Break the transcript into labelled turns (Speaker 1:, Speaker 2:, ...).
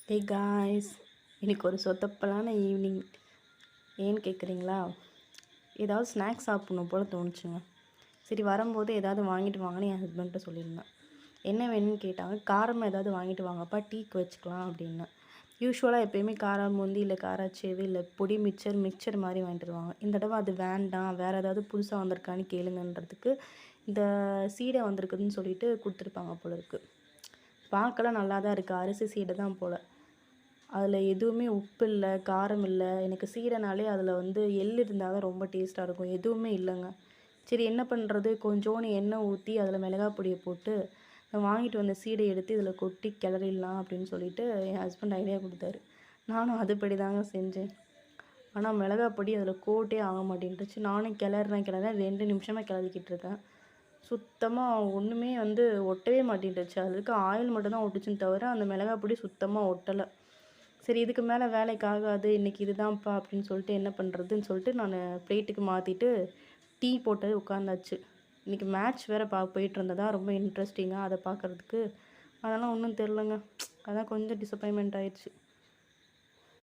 Speaker 1: Hey guys, இன்னைக்கு ஒரு சொத்தப்பலான evening. ஏன்னு கேட்குறீங்களா? ஏதாவது ஸ்நாக்ஸ் சாப்பிட்ணும் போல் தோணுச்சுங்க. சரி, வரும்போது ஏதாவது வாங்கிட்டு வாங்கன்னு என் ஹஸ்பண்ட்ட சொல்லியிருந்தேன். என்ன வேணும்னு கேட்டாங்க. காரமாக ஏதாவது வாங்கிட்டு வாங்கப்பா, டீக்கு வச்சுக்கலாம் அப்படின்னு. யூஸ்வலாக எப்போயுமே காரம் பூந்தி இல்லை காராச்சேவு இல்லை பொடி மிக்சர் மாதிரி வாங்கிட்டு வருவாங்க. இந்த தடவை அது வேண்டாம், வேறு ஏதாவது புதுசாக வந்திருக்கான்னு கேளுங்கன்றதுக்கு இந்த சீடை வந்திருக்குதுன்னு சொல்லிட்டு கொடுத்துருப்பாங்க போல இருக்குது. பார்க்கலாம் நல்லா தான் இருக்குது. அரிசி சீடை தான் போல். அதில் எதுவுமே உப்பு இல்லை, காரம் இல்லை. எனக்கு சீடைனாலே அதில் எள் இருந்தால் தான் ரொம்ப டேஸ்ட்டாக இருக்கும். எதுவுமே இல்லைங்க. சரி, என்ன பண்ணுறது? கொஞ்சோண்டு எண்ணெய் ஊற்றி அதில் மிளகாய் பொடியை போட்டு நான் வாங்கிட்டு வந்த சீடை எடுத்து இதில் கொட்டி கிளறிடலாம் அப்படின்னு சொல்லிட்டு என் ஹஸ்பண்ட் ஐடியா கொடுத்தாரு. நானும் அதுபடி தாங்க செஞ்சேன். ஆனால் மிளகாய் பொடி அதில் கோட்டே ஆக மாட்டேன்ட்டுச்சு. நானும் கிளறேன் 2 நிமிஷமாக கிளறிக்கிட்டு இருக்கேன். சுத்தமாக ஒன்றுமே ஒட்டவே மாட்டேன்ட்டுச்சு. அதில் இருக்க ஆயில் மட்டும் தான் ஒட்டுச்சுன்னு தவிர அந்த மிளகாய் பொடி சுத்தமாக ஒட்டலை. சரி, இதுக்கு மேலே வேலைக்கு ஆகாது, இன்றைக்கி இதுதான்ப்பா அப்படின்னு சொல்லிட்டு என்ன பண்ணுறதுன்னு சொல்லிட்டு நான் பிளேட்டுக்கு மாற்றிட்டு டீ போட்டு உட்காந்தாச்சு. இன்றைக்கி மேட்ச் வேறு போயிட்டுருந்ததா, ரொம்ப இன்ட்ரெஸ்டிங்காக அதை பார்க்குறதுக்கு. அதெல்லாம் ஒன்றும் தெரிலங்க. அதான் கொஞ்சம் டிசப்பாயின்மெண்ட் ஆயிடுச்சு.